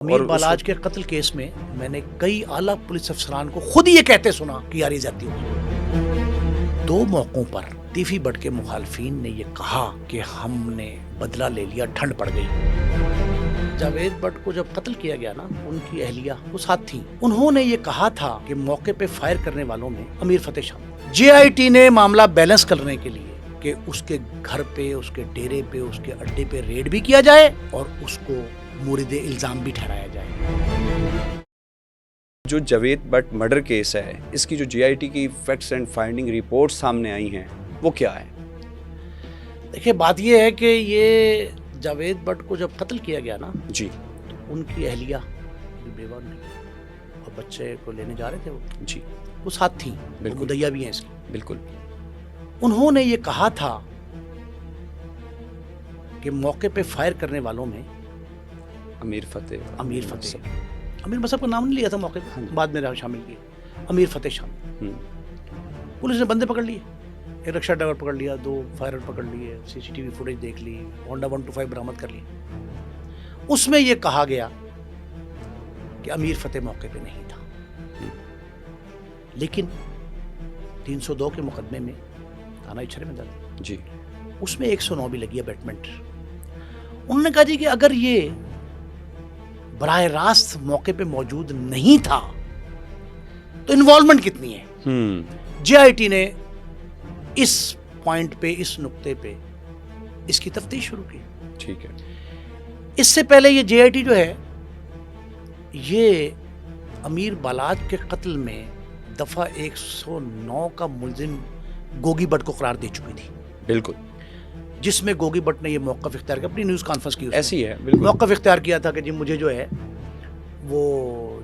امیر بالاج کے قتل کیس میں میں نے کئی اعلیٰ پولیس افسران کو خود ہی یہ کہتے سنا کہ یار یہ زیادتی ہوگی۔ دو موقعوں پر تیفی بٹ کے مخالفین نے یہ کہا کہ ہم نے بدلہ لے لیا، ٹھنڈ پڑ گئی۔ جاوید بٹ کو جب قتل کیا گیا نا، ان کی اہلیہ وہ ساتھ تھیں، انہوں نے یہ کہا تھا کہ موقع پہ فائر کرنے والوں میں امیر فتح شامل۔ جے آئی ٹی نے معاملہ بیلنس کرنے کے لیے کہ اس کے گھر پہ، اس کے ڈیرے پہ، اس کے اڈے پہ ریڈ بھی کیا جائے اور اس کو مورد الزام بھی ٹھہرایا جائے۔ جو جاوید بٹ مرڈر کیس ہے، اس کی جو جے آئی ٹی کی فیکٹس اینڈ فائنڈنگ رپورٹ سامنے آئی ہیں، وہ کیا ہے؟ دیکھیں، بات یہ ہے کہ یہ جاوید بٹ کو جب قتل کیا گیا نا، جی، تو ان کی اہلیہ بیوہ اور بچے کو لینے جا رہے تھے، جی، وہ ساتھ تھیں، بالکل، مدعیہ بھی ہیں اس کی۔ بالکل۔ انہوں نے یہ کہا تھا کہ موقع پہ فائر کرنے والوں میں امیر فتح، امیر مصعب کا نام نہیں لیا تھا موقع پہ، بعد میں شامل کیا امیر فتح شامل۔ پولیس نے بندے پکڑ لیے، ایک رکشہ ڈرائیور پکڑ لیا، 2 فائرر پکڑ لیے، سی سی ٹی وی فوٹیج دیکھ لی، ہونڈا 125 برآمد کر لی۔ اس میں یہ کہا گیا کہ امیر فتح موقع پہ نہیں تھا، لیکن 302 کے مقدمے میں تھانہ اچھرے میں درج، جی، اس میں 109 بھی لگی ہے بیٹمنٹ۔ انہوں نے کہا جی کہ اگر یہ براہ راست موقع پہ موجود نہیں تھا تو انوالومنٹ کتنی ہے؟ جے آئی ٹی نے اس پوائنٹ پہ، اس نقطے پہ اس کی تفتیش شروع کی۔ ٹھیک ہے۔ اس سے پہلے یہ جے آئی ٹی جو ہے، یہ امیر بالاج کے قتل میں دفعہ 109 کا ملزم گوگی بٹ کو قرار دے چکی تھی، بالکل، جس میں گوگی بٹ نے یہ موقف اختیار کیا، اپنی نیوز کانفرنس کی، ایسی ہے، بالکل موقف اختیار کیا تھا کہ جی مجھے جو ہے وہ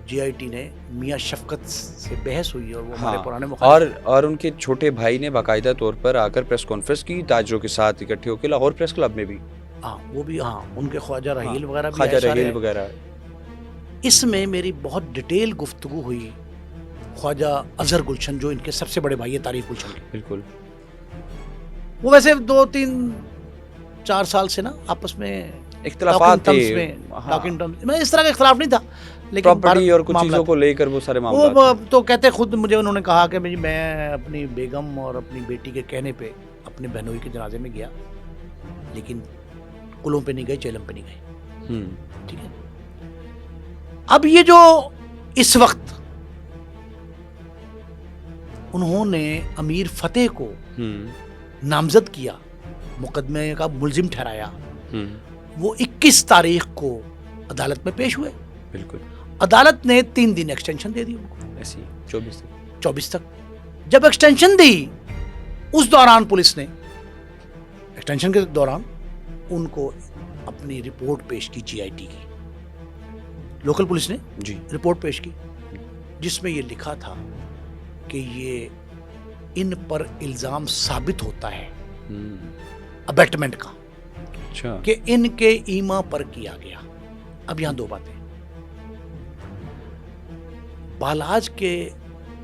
جے آئی ٹی نے میاں شفقت سے بحث ہوئی اور وہ ہمارے پرانے مخالف، اور ان کے چھوٹے بھائی نے باقاعدہ طور پر آ کر پریس کانفرنس کی تاجروں کے ساتھ اکٹھے ہو کے، لاہور پریس کلب میں بھی، ہاں وہ بھی، ہاں ان کے خواجہ رحیل وغیرہ بھی، خواجہ رحیل وغیرہ۔ اس میں میری بہت ڈیٹیل گفتگو ہوئی خواجہ اظہر گلشن، جو ان کے سب سے بڑے بھائی ہیں طارق گلشن کے۔ بالکل، وہ ویسے 2-3-4 سال سے نا آپس میں اختلافات تھے، اس طرح کا اختلاف نہیں تھا، لیکن پراپرٹی اور کچھ چیزوں کو لے کر وہ سارے معاملات۔ وہ تو کہتے خود مجھے، انہوں نے کہا کہ میں اپنی بیگم اور اپنی بیٹی کے کہنے پہ اپنے بہنوئی کے جنازے میں گیا، لیکن قلوں پہ نہیں گئے، چیلم پہ نہیں گئے۔ ٹھیک ہے۔ اب یہ جو اس وقت انہوں نے امیر فتح کو نامزد کیا، مقدمے کا ملزم ٹھہرایا، وہ 21 تاریخ کو عدالت میں پیش ہوئے۔ بالکل، عدالت نے 3 دن ایکسٹینشن دے دی ان کو، ایسی 24 تک۔ جب ایکسٹینشن دی، اس دوران پولیس نے، ایکسٹینشن کے دوران ان کو اپنی رپورٹ پیش کی، جی آئی ٹی کی، لوکل پولیس نے جی رپورٹ پیش کی، جس میں یہ لکھا تھا کہ یہ ان پر الزام ثابت ہوتا ہے ابیٹمنٹ کا، اچھا، کہ ان کے ایما پر کیا گیا۔ اب یہاں 2 باتیں، بالاج کے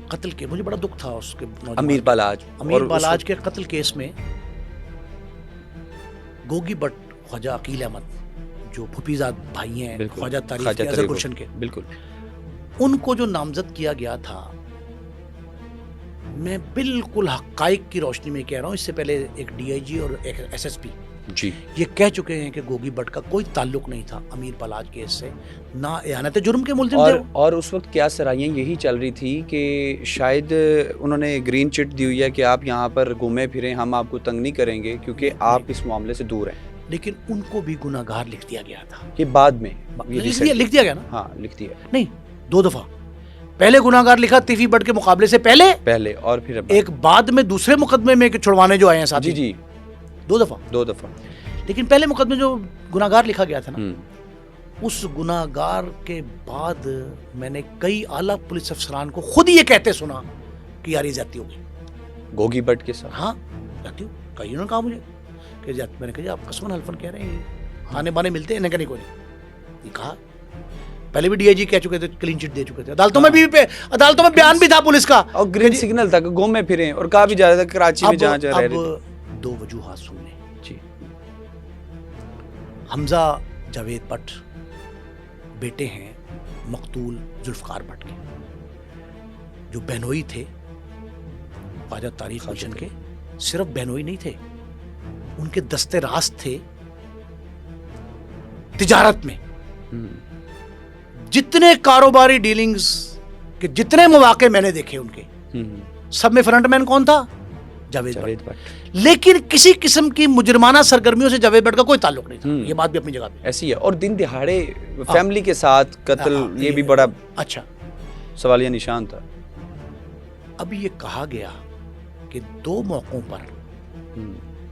قتل کے، مجھے بڑا دکھ تھا اس کے، امیر بالاج کے قتل کیس میں گوگی بٹ، خواجہ عقیل احمد جو پھوپھیزاد بھائی ہیں خواجہ طارق اظہر گلشن کے، بالکل، ان کو جو نامزد کیا گیا تھا، میں بالکل حقائق کی روشنی میں کہہ رہا ہوں، اس سے پہلے ایک ڈی آئی جی اور ایک ایس ایس پی جی یہ کہہ چکے ہیں کہ گوگی بٹ کا کوئی تعلق نہیں تھا امیر بالاج کیس سے، نہ اعانت جرم کے ملزم تھے، اور اس وقت کیا سرائیاں یہی چل رہی تھی کہ شاید انہوں نے گرین چٹ دی ہوئی ہے کہ آپ یہاں پر گھومے پھریں، ہم آپ کو تنگ نہیں کریں گے کیونکہ آپ اس معاملے سے دور ہیں، لیکن ان کو بھی گناہ گار لکھ دیا گیا تھا۔ یہ بعد میں لکھ دیا گیا نا؟ ہاں، لکھ دیا نہیں، 2 دفعہ، پہلے گناہ گار لکھا تیفی بٹ کے مقابلے سے پہلے، اور پھر ایک بعد میں دوسرے مقدمے میں چھڑوانے جو آئے ہیں ساتھ، جی 2 دفعہ، لیکن پہلے مقدمے جو گناہ گار لکھا گیا تھا نا، اس گناہ گار کے بعد میں نے کئی اعلیٰ پولیس افسران کو خود ہی یہ کہتے سنا کہ یار یہ زیادتی ہوگی گوگی بٹ کے ساتھ۔ ہاں زیادتی ہو، کئی انہوں نے کہا مجھے کہ میں نے کہا آپ قسمن حلفن کہہ رہے ہیں، آنے بانے ملتے ہیں، انہیں کہا نہیں، یہ کہا پہلے بھی ڈی آئی جی کہہ چکے تھے، کلین چٹ دے چکے تھے، عدالتوں میں بیان بھی تھا پولیس کا، اور گرین سگنل تھا کہ گھومے پھریں، اور کہا بھی جا رہا تھا کراچی میں جہاں رہ رہے تھے۔ اب 2 وجوہات سن لیں جی، حمزہ جاوید بٹ بیٹے ہیں مقتول ذوالفقار بٹ کے، جو بہنوئی تھے خواجہ طارق گلشن کے. صرف بہنوئی نہیں تھے، ان کے دستے راست تھے تجارت میں. جتنے کاروباری ڈیلنگز کے جتنے مواقع میں نے دیکھے ان کے، سب میں فرنٹ مین کون تھا؟ جاوید بٹ. لیکن کسی قسم کی مجرمانہ سرگرمیوں سے جاوید بٹ کا کوئی تعلق نہیں تھا. یہ بات بھی اپنی جگہ پہ ایسی ہے. اور دن دہاڑے فیملی کے ساتھ قتل، یہ بھی بڑا اچھا سوالیہ نشان تھا. اب یہ کہا گیا کہ 2 موقعوں پر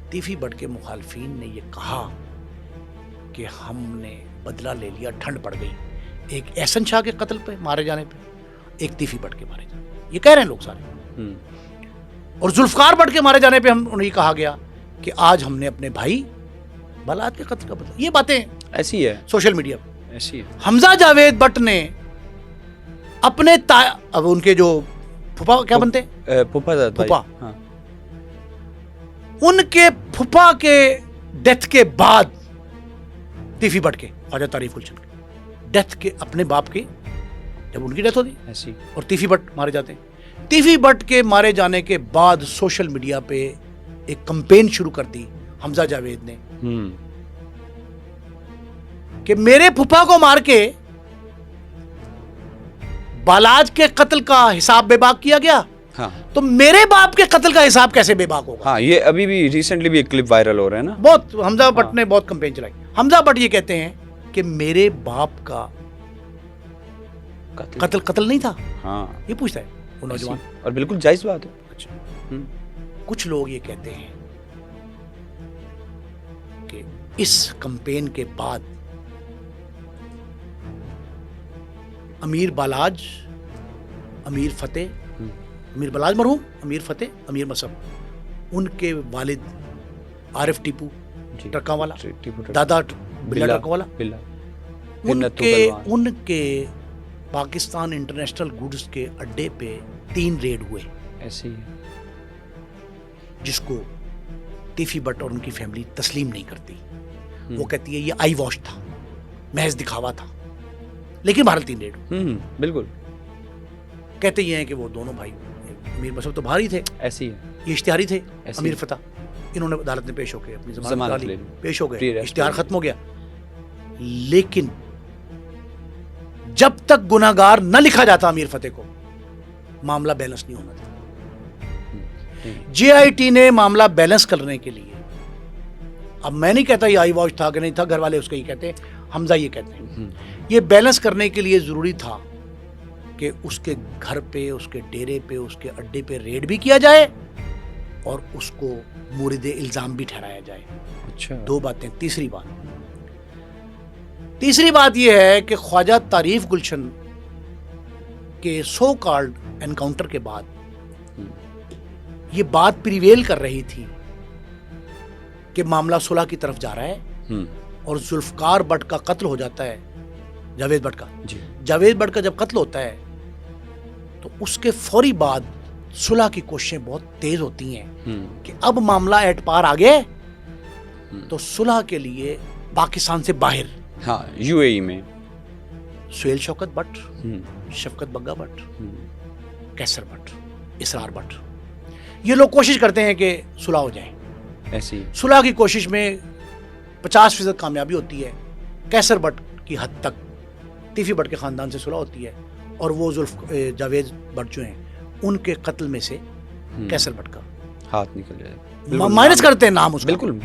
تیفی بٹ کے مخالفین نے یہ کہا کہ ہم نے بدلہ لے لیا، ٹھنڈ پڑ گئی. ایک احسن شاہ کے قتل پہ مارے جانے پہ، ایک تیفی بٹ کے مارے جانے پہ. یہ کہہ رہے ہیں لوگ سارے. اور ذوالفقار بٹ کے مارے جانے پہ انہیں کہا گیا کہ آج ہم نے اپنے بھائی بلاد کے قتل کا بدلہ. یہ باتیں ایسی ہے سوشل میڈیا پہ. ایسی ہے. حمزہ جاوید بٹ نے اپنے اب ان کے جو پھپھا کیا بنتے ہیں، پھپھا، ان کے پھپھا کے ڈیتھ کے بعد تیفی بٹ کے خواجہ طارق گلشن کے ڈیتھ کے اپنے باپ کے، جب ان کی ڈیتھ ہوتی ایسی اور تیفی بٹ مارے جاتے ہیں. تیفی بٹ کے مارے جانے کے بعد سوشل میڈیا پہ ایک کمپین شروع کر دی حمزہ جاوید نے کہ میرے پھپھا کو مار کے بالاج کے قتل کا حساب بے باک کیا گیا، تو میرے باپ کے قتل کا حساب کیسے بے باک ہوگا. ہاں، یہ ابھی بھی ریسنٹلی بھی ایک کلپ وائرل ہو رہا ہے نا. بہت حمزہ بٹ نے بہت کمپین چلائی. حمزہ بٹ یہ کہتے ہیں کہ میرے باپ کا قتل نہیں تھا. ہاں، یہ پوچھتا ہے وہ نوجوان، اور بالکل جائز بات ہے. اچھا، کچھ لوگ یہ کہتے ہیں کہ اس کمپین کے بعد امیر بالاج، امیر فتح، امیر بالاج مرحوم، امیر فتح، امیر مصب، ان کے والد عارف ٹیپو ٹرکاں والا، دادا بلا ٹرکاں والا، ان کے پاکستان انٹرنیشنل گوڈز کے اڈے پہ 3 ریڈ ہوئے. ایسی جس کو تیفی بٹ اور ان کی فیملی تسلیم نہیں کرتی. وہ کہتی ہے یہ آئی واش تھا، محض دکھاوا تھا. لیکن بہرحال 3 ریڈ بالکل. کہتے یہ ہیں کہ وہ دونوں بھائی، امیر مصب تو باہر ہی تھے، ایسی ہے، یہ اشتہاری تھے. امیر فتح انہوں نے عدالت میں پیش ہو کے اپنی ضمانت لی، پیش ہو گئے، اشتہار ختم ہو گیا. لیکن جب تک گناہگار نہ لکھا جاتا امیر فتح کو، معاملہ بیلنس نہیں ہونا تھا. جے آئی ٹی نے معاملہ بیلنس کرنے کے لیے، اب میں نہیں کہتا یہ آئی واش تھا کہ نہیں تھا، گھر والے اس کو یہ کہتے ہیں، حمزہ یہ کہتے ہیں، یہ بیلنس کرنے کے لیے ضروری تھا کہ اس کے گھر پہ، اس کے ڈیرے پہ، اس کے اڈے پہ ریڈ بھی کیا جائے اور اس کو مورد الزام بھی ٹھہرایا جائے. اچھا، 2 باتیں. تیسری بات یہ ہے کہ خواجہ طارق گلشن کے سو کالڈ انکاؤنٹر کے بعد یہ بات پریویل کر رہی تھی کہ معاملہ صلح کی طرف جا رہا ہے اور ذوالفقار بٹ کا قتل ہو جاتا ہے، جاوید بٹ کا. جاوید بٹ کا جب قتل ہوتا ہے تو اس کے فوری بعد صلح کی کوششیں بہت تیز ہوتی ہیں کہ اب معاملہ ایٹ پار آ گئے تو صلح کے لیے پاکستان سے باہر، ہاں، یو اے ای میں سہیل شوکت بٹ، شفقت بگا بٹ، کیسر بٹ، اسرار بٹ، یہ لوگ کوشش کرتے ہیں کہ صلح ہو جائے. ایسی صلح کی کوشش میں 50% کامیابی ہوتی ہے. کیسر بٹ کی حد تک تیفی بٹ کے خاندان سے صلح ہوتی ہے اور وہ جاوید بٹ جو ہیں ان کے قتل میں سے کیسر بٹ کا ہاتھ نکل جائے، مائنس کرتے ہیں نام اس کا. بالکل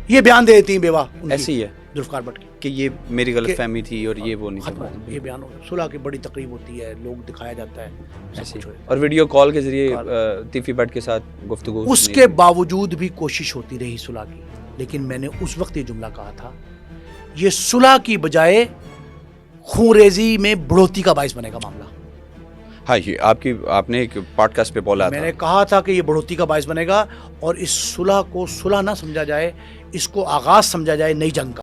یہ بیان دے دیتی ہیں بیوہ ایسی ہے ذوالفقار بٹ کی کہ یہ میری غلط فہمی تھی اور یہ وہ نہیں ختم ہو. یہ بیان ہو گیا. صلح کی بڑی تقریب ہوتی ہے، لوگ دکھایا جاتا ہے ایسی. اور ویڈیو کال کے ذریعے تیفی بٹ کے ساتھ گفتگو. اس کے باوجود بھی کوشش ہوتی رہی صلح کی. لیکن میں نے اس وقت یہ جملہ کہا تھا، یہ صلح کی بجائے خون ریزی میں بڑھوتی کا باعث بنے گا معاملہ. ہاں، یہ آپ نے ایک پوڈ کاسٹ پہ بولا تھا. میں نے کہا تھا کہ یہ بڑھوتی کا باعث بنے گا اور اس صلح کو صلح نہ سمجھا جائے، اس کو آغاز سمجھا جائے نئی جنگ کا.